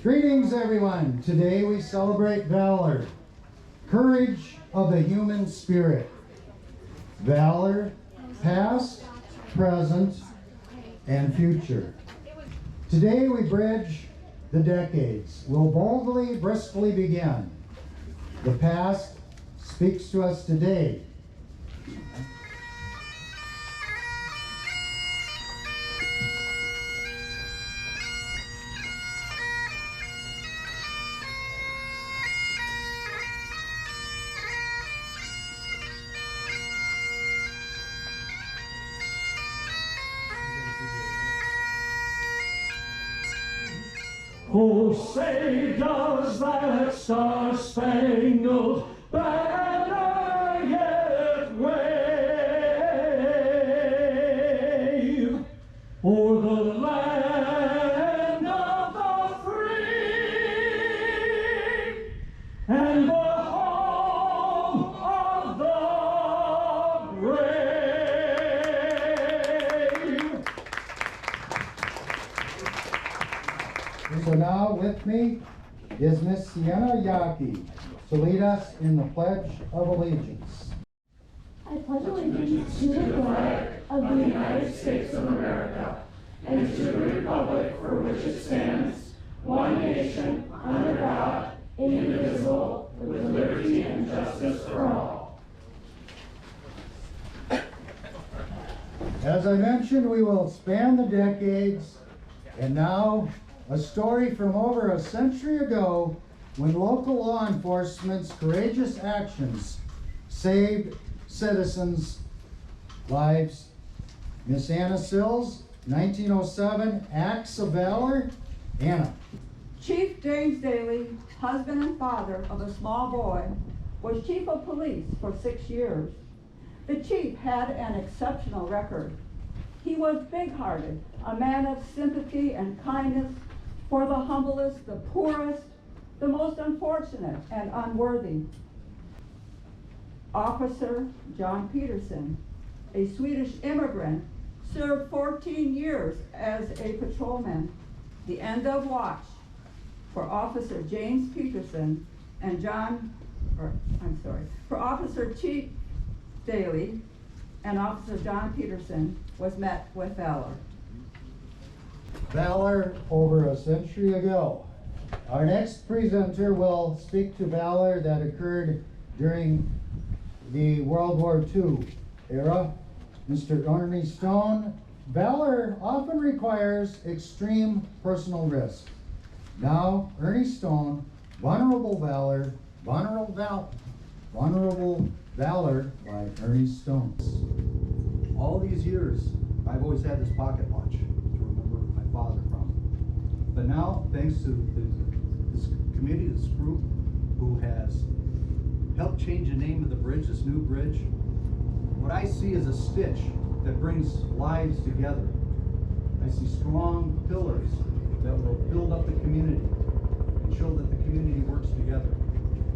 Greetings, everyone. Today we celebrate valor, courage of the human spirit. Valor, past, present, and future. Today we bridge the decades. We'll boldly, briskly begin. The past speaks to us today. Oh, say does that star-spangled banner yet wave o'er the land of the free and the home of the brave? So now with me is Miss Sienna Yaki to lead us in the Pledge of Allegiance. I pledge allegiance to the flag of the United States of America and to the republic for which it stands, one nation, under God, indivisible, with liberty and justice for all. As I mentioned, we will span the decades, and now a story from over a century ago when local law enforcement's courageous actions saved citizens' lives. Miss Anna Sills, 1907, Acts of Valor. Anna. Chief James Daly, husband and father of a small boy, was chief of police for 6 years. The chief had an exceptional record. He was big-hearted, a man of sympathy and kindness for the humblest, the poorest, the most unfortunate and unworthy. Officer John Peterson, a Swedish immigrant, served 14 years as a patrolman. The end of watch for Officer James Peterson and for Officer Chief Daly and Officer John Peterson was met with valor. Valor over a century ago. Our next presenter will speak to valor that occurred during the World War II era. Mr. Ernie Stone. Valor often requires extreme personal risk. Now, Ernie Stone, Vulnerable Valor by Ernie Stone. All these years, I've always had this pocket watch to remember my father from. But now, thanks to this committee, this group, who has helped change the name of the bridge, this new bridge, what I see is a stitch that brings lives together. I see strong pillars that will build up the community and show that the community works together.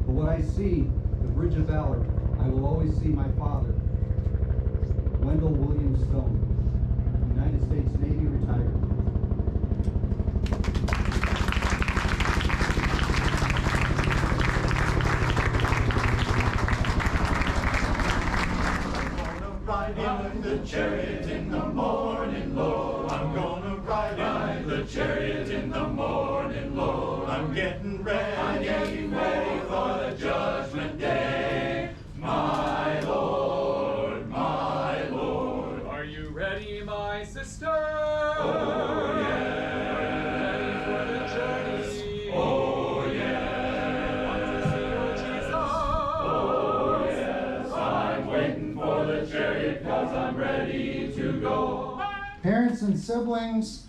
But what I see, the Bridge of Valor, I will always see my father, Wendell William Stone, United States Navy retired. Ride in the chariot in the morning, Lord. I'm gonna ride in the chariot in the morning, Lord. I'm getting ready for the judgment day. My Lord, my Lord. Are you ready, my sister? Oh, yeah. Are you ready for the journey? Oh, yeah. Want to see your Jesus? Oh, yes. I'm waiting for the chariot 'cause I'm ready to go. Parents and siblings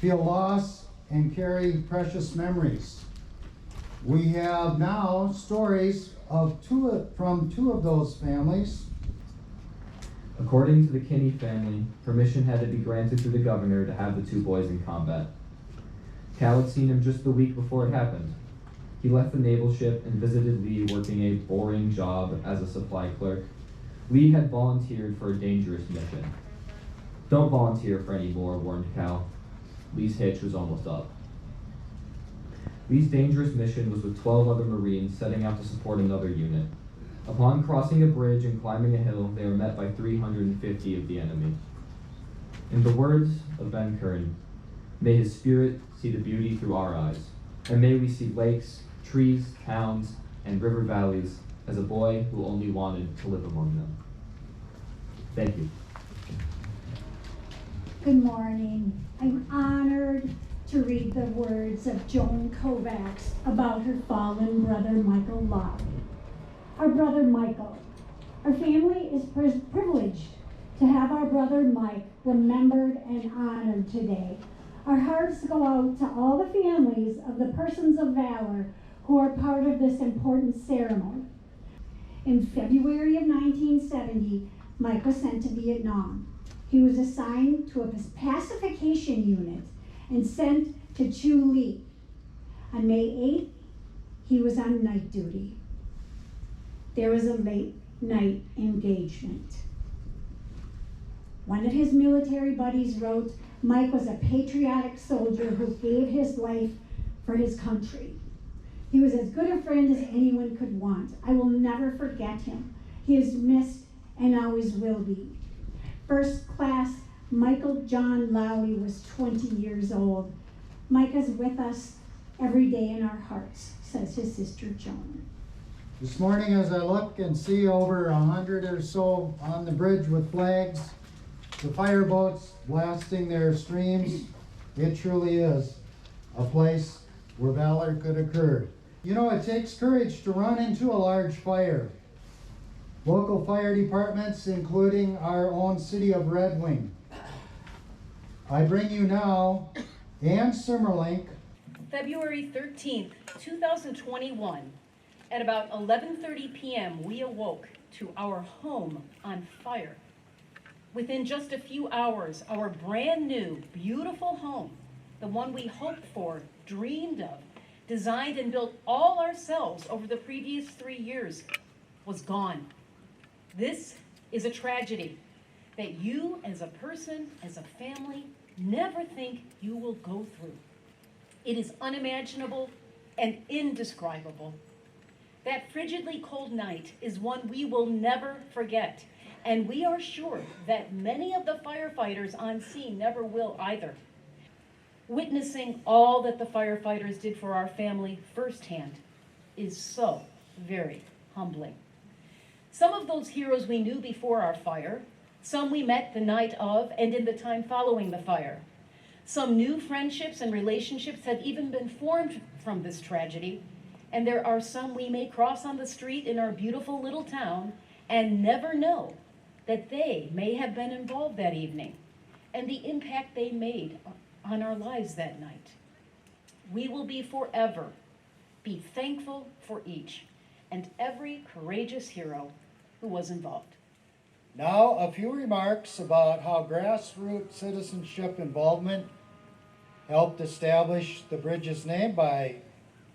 feel loss and carry precious memories. We have now stories from two of those families. According to the Kinney family, permission had to be granted through the governor to have the two boys in combat. Cal had seen him just the week before it happened. He left the naval ship and visited Lee working a boring job as a supply clerk. Lee had volunteered for a dangerous mission. Don't volunteer for any more, warned Cal. Lee's hitch was almost up. Lee's dangerous mission was with 12 other Marines setting out to support another unit. Upon crossing a bridge and climbing a hill, they were met by 350 of the enemy. In the words of Ben Kern, may his spirit see the beauty through our eyes, and may we see lakes, trees, towns, and river valleys as a boy who only wanted to live among them. Thank you. Good morning. I'm honored to read the words of Joan Kovacs about her fallen brother Michael Locke. Our brother Michael. Our family is privileged to have our brother Mike remembered and honored today. Our hearts go out to all the families of the persons of valor who are part of this important ceremony. In February of 1970, Mike was sent to Vietnam. He was assigned to a pacification unit and sent to Chu Ly. On May 8th, he was on night duty. There was a late night engagement. One of his military buddies wrote, Mike was a patriotic soldier who gave his life for his country. He was as good a friend as anyone could want. I will never forget him. He is missed and always will be. First class Michael John Lowry was 20 years old. Mike is with us every day in our hearts, says his sister Joan. This morning as I look and see over 100 or so on the bridge with flags, the fireboats blasting their streams, it truly is a place where valor could occur. You know, it takes courage to run into a large fire. Local fire departments, including our own city of Red Wing. I bring you now Ann Simmerlink. February 13th, 2021, at about 11:30 p.m., we awoke to our home on fire. Within just a few hours, our brand new, beautiful home, the one we hoped for, dreamed of, designed and built all ourselves over the previous 3 years, was gone. This is a tragedy that you as a person, as a family, never think you will go through. It is unimaginable and indescribable. That frigidly cold night is one we will never forget, and we are sure that many of the firefighters on scene never will either. Witnessing all that the firefighters did for our family firsthand is so very humbling. Some of those heroes we knew before our fire, some we met the night of and in the time following the fire. Some new friendships and relationships have even been formed from this tragedy, and there are some we may cross on the street in our beautiful little town and never know that they may have been involved that evening and the impact they made on our lives that night. We will forever be thankful for each and every courageous hero who was involved. Now, a few remarks about how grassroots citizenship involvement helped establish the bridge's name by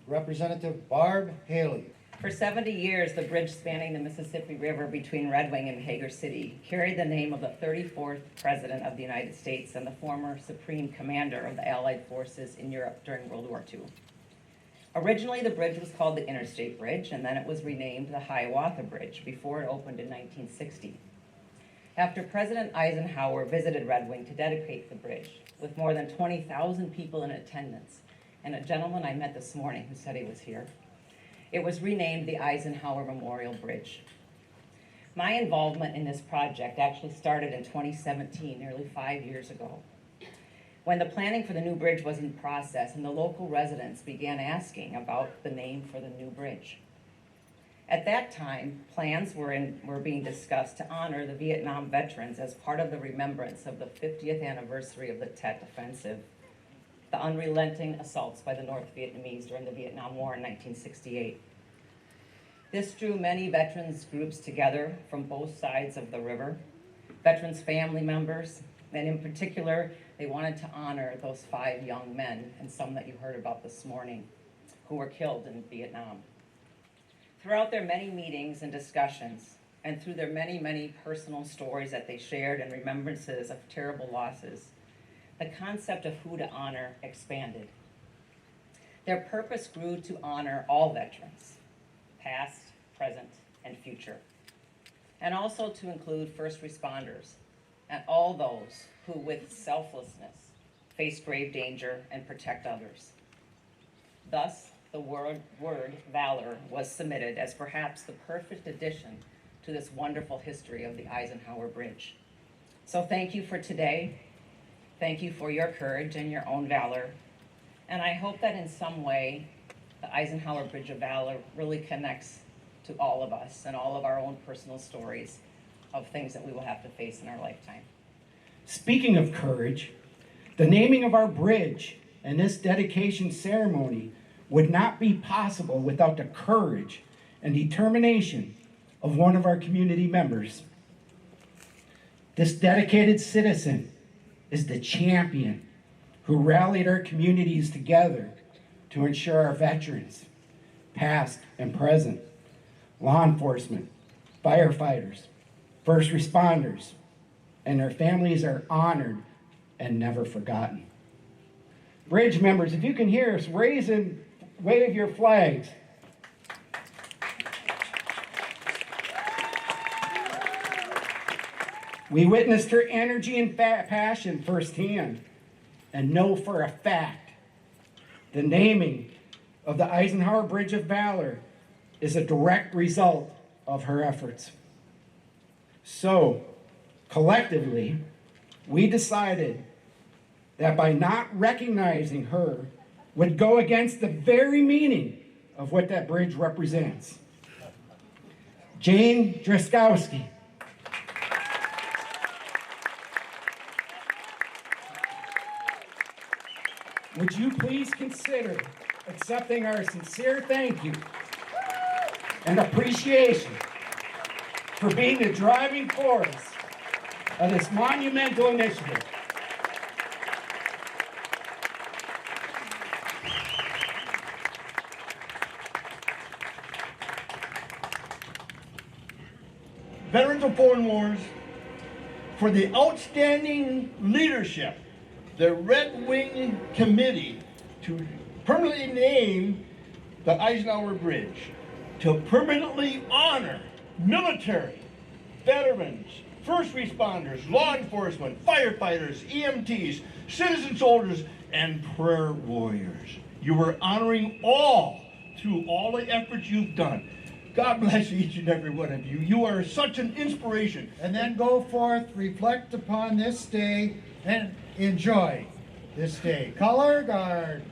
Representative Barb Haley. For 70 years, the bridge spanning the Mississippi River between Red Wing and Hager City carried the name of the 34th President of the United States and the former Supreme Commander of the Allied forces in Europe during World War II. Originally, the bridge was called the Interstate Bridge, and then it was renamed the Hiawatha Bridge before it opened in 1960. After President Eisenhower visited Red Wing to dedicate the bridge, with more than 20,000 people in attendance, and a gentleman I met this morning who said he was here, it was renamed the Eisenhower Memorial Bridge. My involvement in this project actually started in 2017, nearly 5 years ago, when the planning for the new bridge was in process and the local residents began asking about the name for the new bridge. At that time, plans were being discussed to honor the Vietnam veterans as part of the remembrance of the 50th anniversary of the Tet Offensive, the unrelenting assaults by the North Vietnamese during the Vietnam War in 1968. This drew many veterans groups together from both sides of the river, veterans' family members, and in particular, they wanted to honor those 5 young men, and some that you heard about this morning, who were killed in Vietnam. Throughout their many meetings and discussions, and through their many, many personal stories that they shared and remembrances of terrible losses, the concept of who to honor expanded. Their purpose grew to honor all veterans, past, present, and future, and also to include first responders and all those who, with selflessness, face grave danger and protect others. Thus, the word valor was submitted as perhaps the perfect addition to this wonderful history of the Eisenhower Bridge. So thank you for today. Thank you for your courage and your own valor. And I hope that in some way, the Eisenhower Bridge of Valor really connects to all of us and all of our own personal stories of things that we will have to face in our lifetime. Speaking of courage, the naming of our bridge and this dedication ceremony would not be possible without the courage and determination of one of our community members. This dedicated citizen is the champion who rallied our communities together to ensure our veterans, past and present, law enforcement, firefighters, first responders, and their families are honored and never forgotten. Bridge members, if you can hear us, raise and wave your flags. We witnessed her energy and passion firsthand and know for a fact the naming of the Eisenhower Bridge of Valor is a direct result of her efforts. So, collectively, we decided that by not recognizing her would go against the very meaning of what that bridge represents. Jane Dreskowski. Would you please consider accepting our sincere thank you and appreciation for being the driving force of this monumental initiative? Veterans of Foreign Wars, for the outstanding leadership, the Red Wing Committee to permanently name the Eisenhower Bridge, to permanently honor military, veterans, first responders, law enforcement, firefighters, EMTs, citizen soldiers, and prayer warriors. You are honoring all through all the efforts you've done. God bless each and every one of you. You are such an inspiration. And then go forth, reflect upon this day, and enjoy this day. Color guard.